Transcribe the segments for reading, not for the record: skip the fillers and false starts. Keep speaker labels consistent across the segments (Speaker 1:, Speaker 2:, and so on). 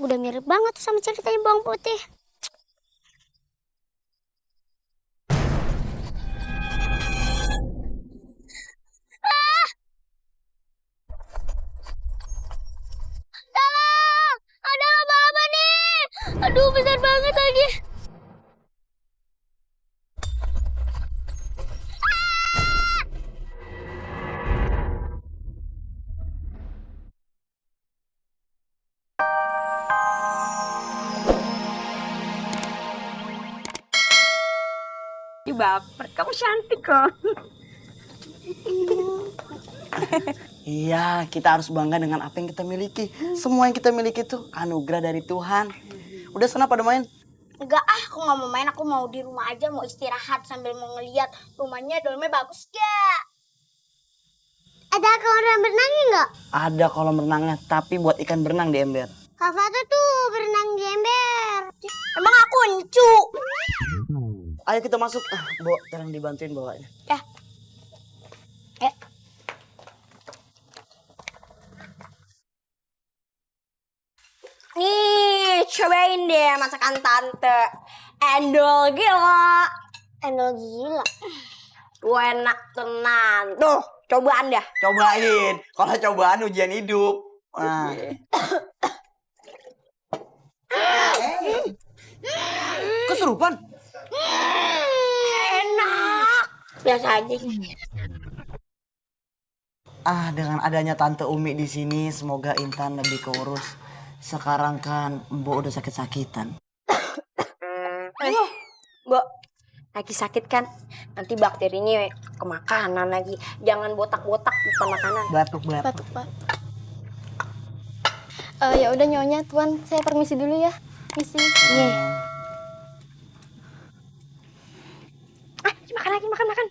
Speaker 1: udah mirip banget sama ceritanya bawang putih. Tolong! Ada apa-apa nih? Aduh, besar banget lagi.
Speaker 2: Ih, baper, kamu cantik kok.
Speaker 3: Iya, kita harus bangga dengan apa yang kita miliki. Semua yang kita miliki itu anugerah dari Tuhan. Udah sana pada main.
Speaker 1: Enggak aku nggak mau main. Aku mau di rumah aja, mau istirahat sambil mau ngeliat rumahnya, dalamnya bagus gak? Ada kolam berenangnya nggak?
Speaker 3: Ada kolam renangnya, tapi buat ikan berenang di ember.
Speaker 1: Kak Fatu tuh berenang di ember. Emang aku encu?
Speaker 3: Ayo kita masuk. Bo, tolong dibantuin bawanya.
Speaker 1: Ya.
Speaker 2: Nih, cobain deh masakan tante. Endol gila.
Speaker 1: Endol gila.
Speaker 2: Enak tenan. Tuh, cobaan dah.
Speaker 3: Cobain. Kalau cobaan ujian hidup. Nah. Kesurupan?
Speaker 2: Enak.
Speaker 1: Biasa aja.
Speaker 3: Dengan adanya Tante Umi di sini, semoga Intan lebih keurus. Sekarang kan Mbok udah sakit-sakitan.
Speaker 2: Mbok, lagi sakit kan? Nanti bakterinya ke makanan lagi. Jangan botak-botak bukan makanan.
Speaker 3: Batuk-batuk.
Speaker 4: Batuk, Pak. Ya udah Nyonya, Tuan, saya permisi dulu ya. Misi.
Speaker 2: Makan lagi, makan.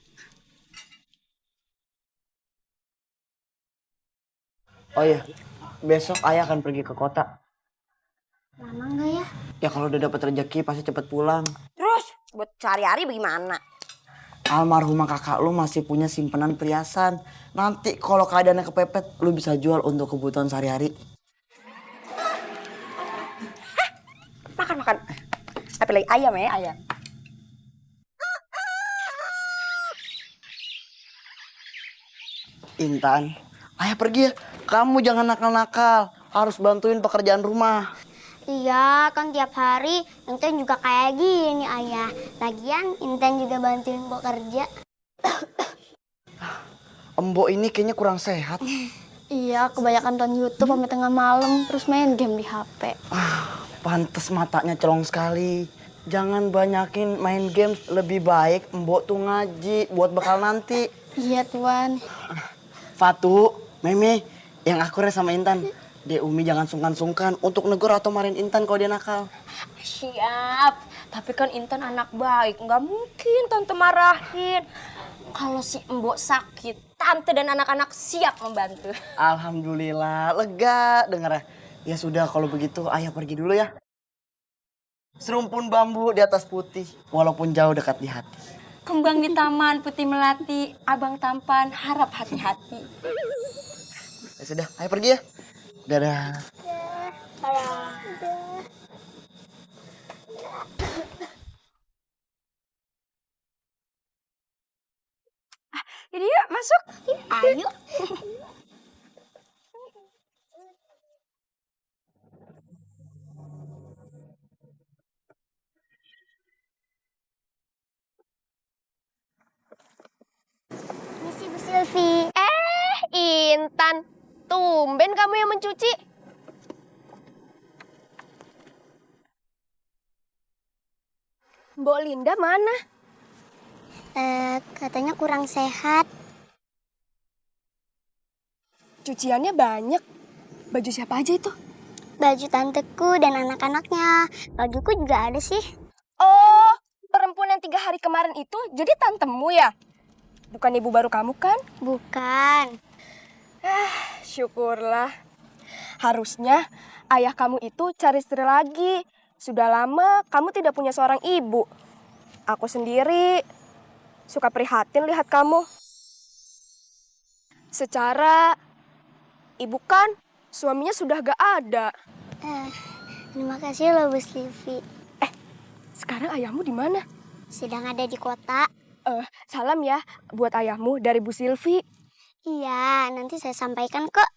Speaker 3: Oh iya, besok ayah akan pergi ke kota.
Speaker 1: Lama nggak ya?
Speaker 3: Ya kalau udah dapat rezeki pasti cepet pulang.
Speaker 2: Terus, buat sehari-hari bagaimana?
Speaker 3: Almarhumah kakak lu masih punya simpanan perhiasan. Nanti kalau keadaannya kepepet, lu bisa jual untuk kebutuhan sehari-hari.
Speaker 2: Makan. Apa lagi? Ayam ya, ayam.
Speaker 3: Intan, ayah pergi ya. Kamu jangan nakal-nakal. Harus bantuin pekerjaan rumah.
Speaker 1: Iya, kan tiap hari Intan juga kayak gini, Ayah. Lagian Intan juga bantuin Mbok kerja.
Speaker 3: Embok ini kayaknya kurang sehat.
Speaker 4: Iya, kebanyakan nonton YouTube sampai tengah malam, terus main game di HP.
Speaker 3: Pantes matanya celong sekali. Jangan banyakin main games, lebih baik Mbok tuh ngaji buat bekal nanti.
Speaker 4: Iya, Tuan.
Speaker 3: Fatu, Meme, yang akurnya sama Intan. Dek Umi jangan sungkan-sungkan untuk negur atau marahin Intan kalau dia nakal.
Speaker 2: Siap. Tapi kan Intan anak baik. Nggak mungkin Tante marahin. Kalau si Mbok sakit, Tante dan anak-anak siap membantu.
Speaker 3: Alhamdulillah, lega dengernya. Ya sudah kalau begitu ayah pergi dulu ya. Serumpun bambu di atas putih, walaupun jauh dekat di hati.
Speaker 2: Kembang di taman, putih melati, abang tampan, harap hati-hati.
Speaker 3: Ya sudah, ayah pergi ya. Dadah.
Speaker 2: Jadi yuk, masuk.
Speaker 1: Ayo. Misi Bu Silvi.
Speaker 5: Intan, tumben kamu yang mencuci. Mbok Linda mana?
Speaker 1: Katanya kurang sehat.
Speaker 5: Cuciannya banyak. Baju siapa aja itu?
Speaker 1: Baju tanteku dan anak-anaknya. Bajuku juga ada sih.
Speaker 5: Oh, perempuan yang 3 hari kemarin itu jadi tantemu ya? Bukan ibu baru kamu kan?
Speaker 1: Bukan.
Speaker 5: Syukurlah. Harusnya ayah kamu itu cari istri lagi. Sudah lama kamu tidak punya seorang ibu. Aku sendiri suka prihatin lihat kamu. Secara ibu kan suaminya sudah gak ada.
Speaker 1: Terima kasih loh Bu Silvi.
Speaker 5: Sekarang ayahmu di mana?
Speaker 1: Sedang ada di kota.
Speaker 5: Salam ya buat ayahmu dari Bu Silvi.
Speaker 1: Iya, nanti saya sampaikan kok.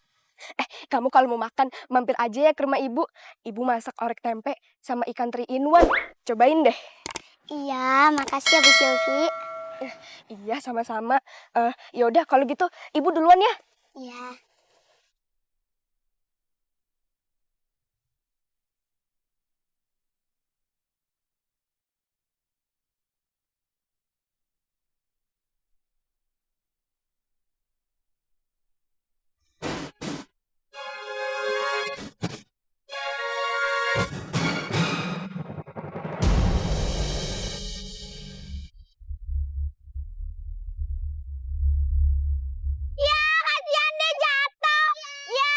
Speaker 5: Kamu kalau mau makan, mampir aja ya ke rumah ibu. Ibu masak orek tempe sama ikan 3-in-1. Cobain deh.
Speaker 1: Iya, makasih ya Bu Silvi.
Speaker 5: Iya, sama-sama. Yaudah kalau gitu, ibu duluan ya.
Speaker 1: Iya. Ya, kasihan deh jatuh. Ya.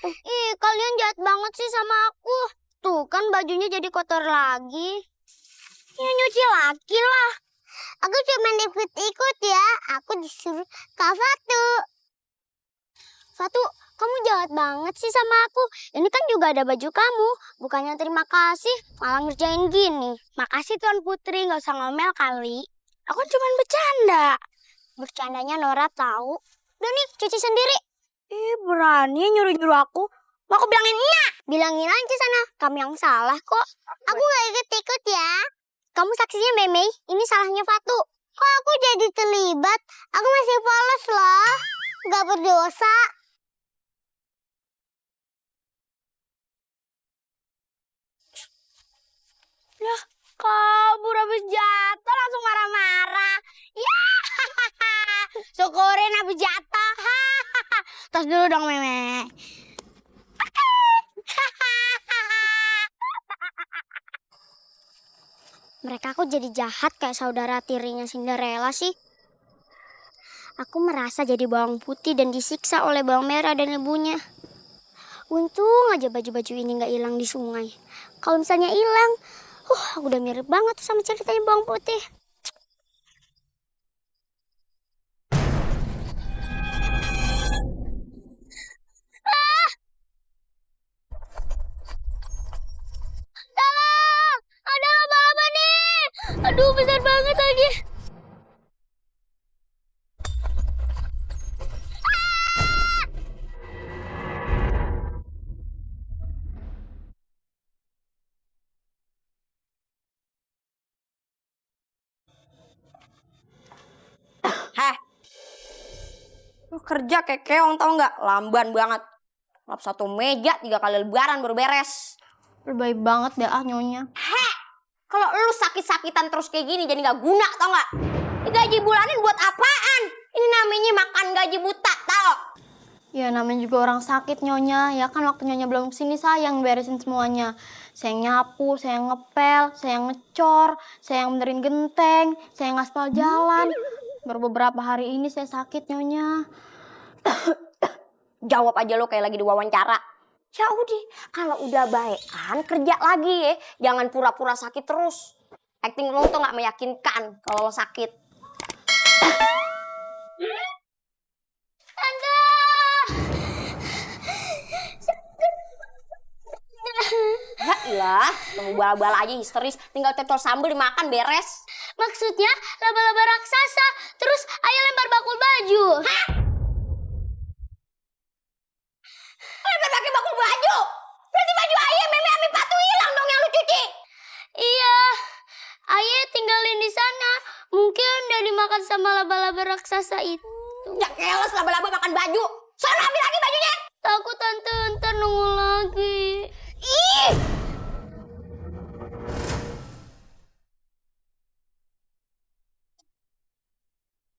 Speaker 1: Ih, kalian jahat banget sih sama aku. Tuh kan bajunya jadi kotor lagi. Ya nyuci lagi lah. Aku cuma ikut-ikut ya. Aku disuruh Kak Fatu. Fatu, kamu jahat banget sih sama aku. Ini kan juga ada baju kamu. Bukannya terima kasih, malah ngerjain gini. Makasih Tuan Putri, gak usah ngomel kali. Aku cuma bercanda. Bercandanya Nora tahu. Udah nih, cuci sendiri. Berani nyuruh-nyuruh aku. Mau aku bilangin iya? Bilangin aja sana, kami yang salah kok. Aku gak ikut-ikut ya. Kamu saksinya Meme, ini salahnya Fatu. Kok aku jadi terlibat? Aku masih polos loh. Gak berdosa. Lah, kabur habis jatuh langsung marah-marah. Ya, syukurin habis jatuh. Tos dulu dong, Meme. Mereka kok jadi jahat kayak saudara tirinya Cinderella sih. Aku merasa jadi bawang putih dan disiksa oleh bawang merah dan ibunya. Untung aja baju-baju ini nggak hilang di sungai. Kalau misalnya hilang, aku udah mirip banget sama ceritanya bawang putih. Tolong! Ada laba-laba nih! Aduh, besar banget lagi.
Speaker 2: Heh, lu kerja kayak keong tau nggak? Lamban banget. Lap satu meja 3 kali lebaran baru beres.
Speaker 4: Lebay banget deh nyonya.
Speaker 2: Kalau lu sakit-sakitan terus kayak gini jadi nggak guna tau nggak? Gaji bulanin buat apaan? Ini namanya makan gaji buta tau?
Speaker 4: Ya namanya juga orang sakit nyonya. Ya kan waktu nyonya belum kesini saya yang beresin semuanya. Saya yang nyapu, saya yang ngepel, saya yang ngecor, saya yang benerin genteng, saya yang ngaspal jalan. Baru beberapa hari ini saya sakit nyonya.
Speaker 2: Jawab aja lo kayak lagi diwawancara. Ya udah, kalau udah baekan kerja lagi ya. Jangan pura-pura sakit terus. Acting lo tuh nggak meyakinkan kalau lo sakit. Ya ilah, tunggu bala-bala aja histeris. Tinggal cocol sambal dimakan beres.
Speaker 1: Maksudnya laba-laba raksasa, terus ayah lempar bakul baju.
Speaker 2: Hah? Lempar pakai bakul baju? Berarti baju ayah Meme Ami Patu hilang dong yang lu cuci.
Speaker 1: Iya, ayah tinggalin di sana. Mungkin udah dimakan sama laba-laba raksasa itu.
Speaker 2: Ya keles laba-laba makan baju. Sana ambil lagi bajunya.
Speaker 1: Takut tante ntar nongol lagi.
Speaker 2: Ih!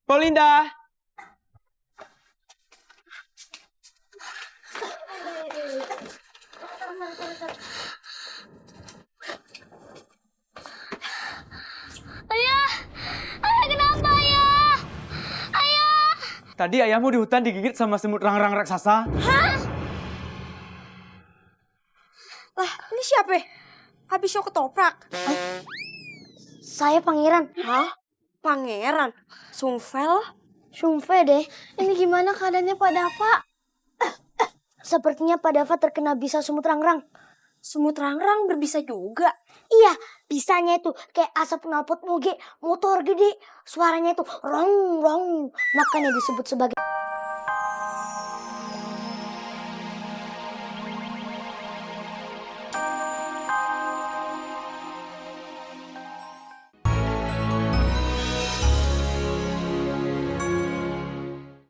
Speaker 6: Polinda.
Speaker 1: Ayah, ayah kenapa ayah? Ayah.
Speaker 6: Tadi ayahmu di hutan digigit sama semut rangrang raksasa.
Speaker 5: Lah, ini siapa? Habis show ketoprak.
Speaker 1: Saya pangeran.
Speaker 5: Hah? Pangeran? Sungvel?
Speaker 1: Sumpah deh, ini gimana keadaannya Pak Dava? Sepertinya Pak Dava terkena bisa semut rangrang.
Speaker 2: Semut rangrang berbisa juga.
Speaker 1: Iya, bisanya itu kayak asap knalpot moge, motor gede. Suaranya itu rong rong. Makanya disebut sebagai